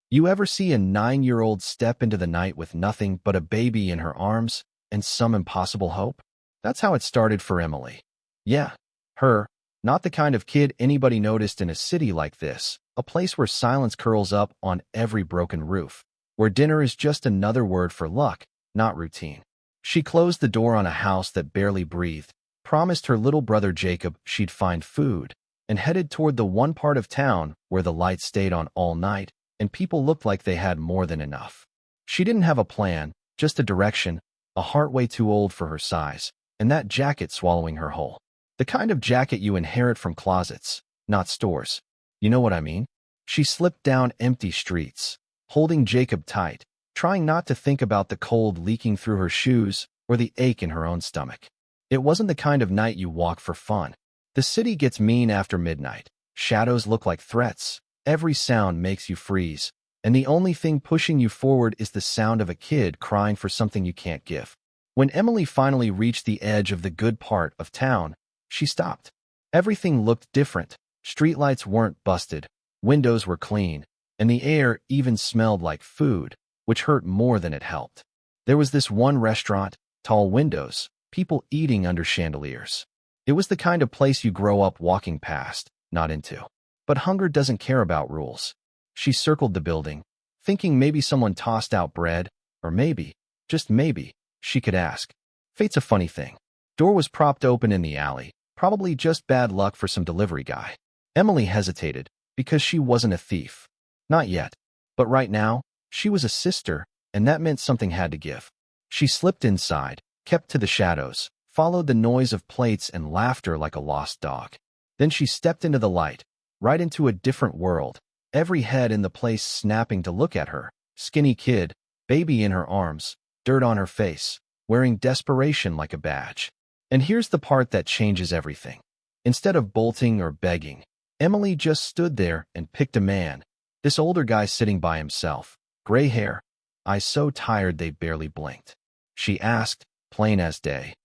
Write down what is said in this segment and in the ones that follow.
You ever see a 9-year-old step into the night with nothing but a baby in her arms and some impossible hope? That's how it started for Emily. Yeah, her, not the kind of kid anybody noticed in a city like this, a place where silence curls up on every broken roof, where dinner is just another word for luck, not routine. She closed the door on a house that barely breathed, promised her little brother Jacob she'd find food, and headed toward the one part of town where the lights stayed on all night and people looked like they had more than enough. She didn't have a plan, just a direction, a heart way too old for her size, and that jacket swallowing her whole. The kind of jacket you inherit from closets, not stores. You know what I mean? She slipped down empty streets, holding Jacob tight, trying not to think about the cold leaking through her shoes or the ache in her own stomach. It wasn't the kind of night you walk for fun. The city gets mean after midnight. Shadows look like threats. Every sound makes you freeze, and the only thing pushing you forward is the sound of a kid crying for something you can't give. When Emily finally reached the edge of the good part of town, she stopped. Everything looked different. Streetlights weren't busted, windows were clean, and the air even smelled like food, which hurt more than it helped. There was this one restaurant, tall windows, people eating under chandeliers. It was the kind of place you grow up walking past, not into. But hunger doesn't care about rules. She circled the building, thinking maybe someone tossed out bread, or maybe, just maybe, she could ask. Fate's a funny thing. Door was propped open in the alley, probably just bad luck for some delivery guy. Emily hesitated, because she wasn't a thief. Not yet. But right now, she was a sister, and that meant something had to give. She slipped inside, kept to the shadows, followed the noise of plates and laughter like a lost dog. Then she stepped into the light, right into a different world, every head in the place snapping to look at her. Skinny kid, baby in her arms, dirt on her face, wearing desperation like a badge. And here's the part that changes everything. Instead of bolting or begging, Emily just stood there and picked a man, this older guy sitting by himself, gray hair, eyes so tired they barely blinked. She asked, plain as day,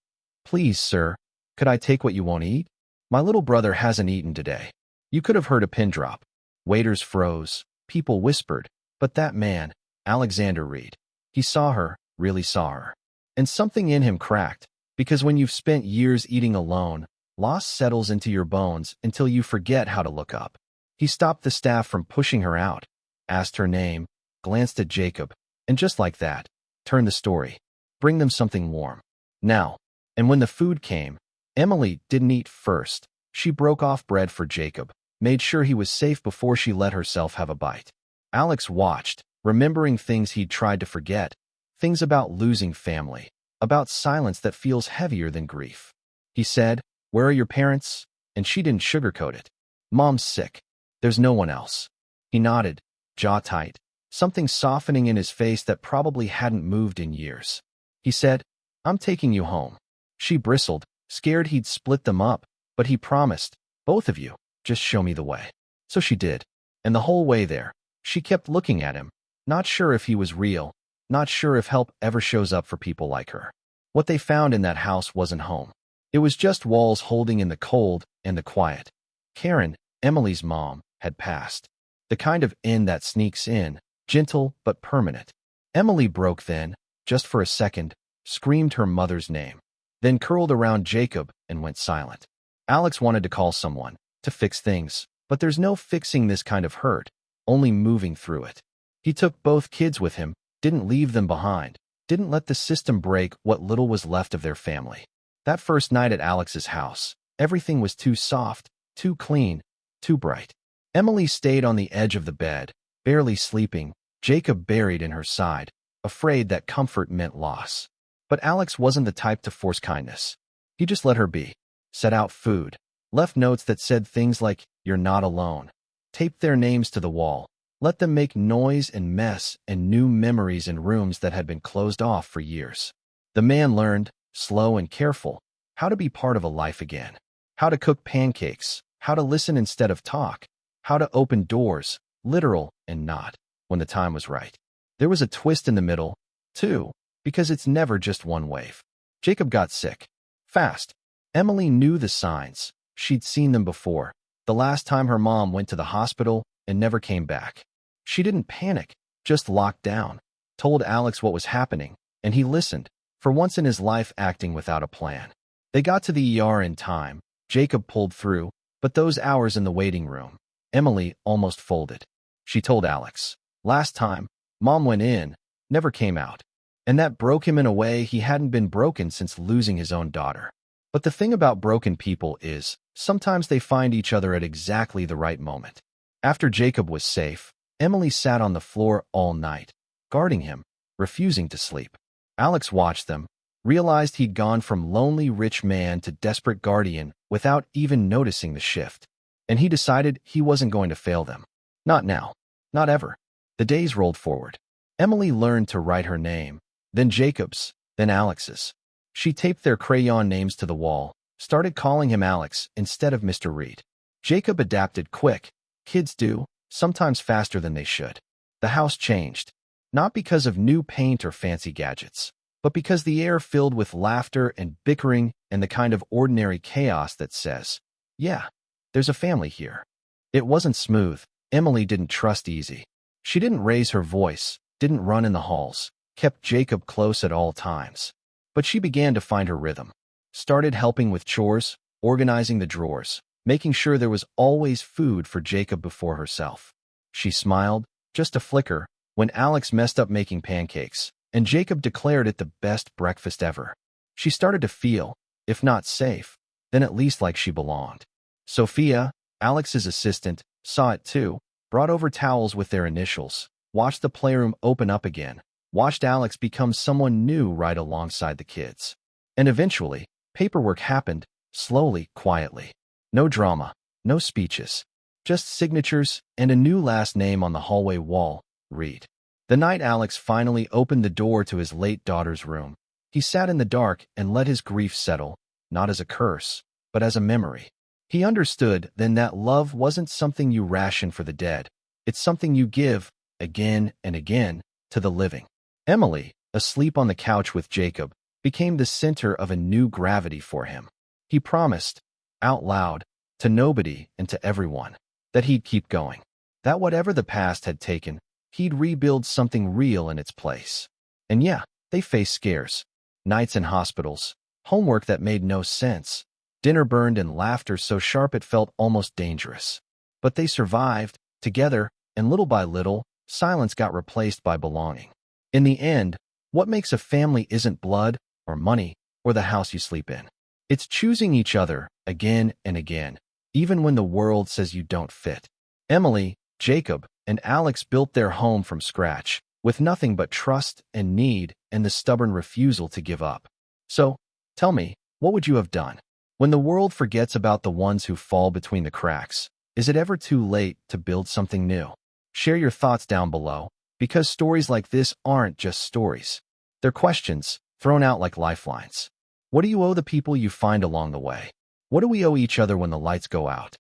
"Please, sir, could I take what you won't eat? My little brother hasn't eaten today." You could have heard a pin drop. Waiters froze. People whispered. But that man, Alexander Reed, he saw her, really saw her. And something in him cracked, because when you've spent years eating alone, loss settles into your bones until you forget how to look up. He stopped the staff from pushing her out, asked her name, glanced at Jacob, and just like that, turned the story. Bring them something warm. Now. And when the food came, Emily didn't eat first. She broke off bread for Jacob, made sure he was safe before she let herself have a bite. Alex watched, remembering things he'd tried to forget, things about losing family, about silence that feels heavier than grief. He said, "Where are your parents?" And she didn't sugarcoat it. "Mom's sick. There's no one else." He nodded, jaw tight, something softening in his face that probably hadn't moved in years. He said, "I'm taking you home." She bristled, scared he'd split them up, but he promised, "Both of you. Just show me the way." So she did. And the whole way there, she kept looking at him, not sure if he was real, not sure if help ever shows up for people like her. What they found in that house wasn't home. It was just walls holding in the cold and the quiet. Karen, Emily's mom, had passed. The kind of end that sneaks in, gentle but permanent. Emily broke then, just for a second, screamed her mother's name, then curled around Jacob and went silent. Alex wanted to call someone, to fix things, but there's no fixing this kind of hurt, only moving through it. He took both kids with him, didn't leave them behind, didn't let the system break what little was left of their family. That first night at Alex's house, everything was too soft, too clean, too bright. Emily stayed on the edge of the bed, barely sleeping, Jacob buried in her side, afraid that comfort meant loss. But Alex wasn't the type to force kindness. He just let her be, set out food, left notes that said things like, "You're not alone," taped their names to the wall, let them make noise and mess and new memories in rooms that had been closed off for years. The man learned, slow and careful, how to be part of a life again, how to cook pancakes, how to listen instead of talk, how to open doors, literal and not, when the time was right. There was a twist in the middle, too, because it's never just one wave. Jacob got sick. Fast. Emily knew the signs. She'd seen them before, the last time her mom went to the hospital and never came back. She didn't panic, just locked down, told Alex what was happening, and he listened, for once in his life acting without a plan. They got to the ER in time. Jacob pulled through, but those hours in the waiting room, Emily almost folded. She told Alex, "Last time, Mom went in, never came out." And that broke him in a way he hadn't been broken since losing his own daughter. But the thing about broken people is, sometimes they find each other at exactly the right moment. After Jacob was safe, Emily sat on the floor all night, guarding him, refusing to sleep. Alex watched them, realized he'd gone from lonely rich man to desperate guardian without even noticing the shift. And he decided he wasn't going to fail them. Not now. Not ever. The days rolled forward. Emily learned to write her name, then Jacob's, then Alex's. She taped their crayon names to the wall, started calling him Alex instead of Mr. Reed. Jacob adapted quick. Kids do, sometimes faster than they should. The house changed, not because of new paint or fancy gadgets, but because the air filled with laughter and bickering and the kind of ordinary chaos that says, "Yeah, there's a family here." It wasn't smooth. Emily didn't trust easy. She didn't raise her voice, didn't run in the halls, kept Jacob close at all times. But she began to find her rhythm. Started helping with chores, organizing the drawers, making sure there was always food for Jacob before herself. She smiled, just a flicker, when Alex messed up making pancakes, and Jacob declared it the best breakfast ever. She started to feel, if not safe, then at least like she belonged. Sophia, Alex's assistant, saw it too, brought over towels with their initials, watched the playroom open up again, watched Alex become someone new right alongside the kids. And eventually, paperwork happened, slowly, quietly. No drama, no speeches, just signatures and a new last name on the hallway wall, Reed. The night Alex finally opened the door to his late daughter's room, he sat in the dark and let his grief settle, not as a curse, but as a memory. He understood then that love wasn't something you ration for the dead. It's something you give, again and again, to the living. Emily, asleep on the couch with Jacob, became the center of a new gravity for him. He promised, out loud, to nobody and to everyone, that he'd keep going. That whatever the past had taken, he'd rebuild something real in its place. And yeah, they faced scares. Nights in hospitals, homework that made no sense, dinner burned and laughter so sharp it felt almost dangerous. But they survived, together, and little by little, silence got replaced by belonging. In the end, what makes a family isn't blood, or money, or the house you sleep in. It's choosing each other, again and again, even when the world says you don't fit. Emily, Jacob, and Alex built their home from scratch, with nothing but trust and need and the stubborn refusal to give up. So, tell me, what would you have done? When the world forgets about the ones who fall between the cracks, is it ever too late to build something new? Share your thoughts down below, because stories like this aren't just stories. They're questions, thrown out like lifelines. What do you owe the people you find along the way? What do we owe each other when the lights go out?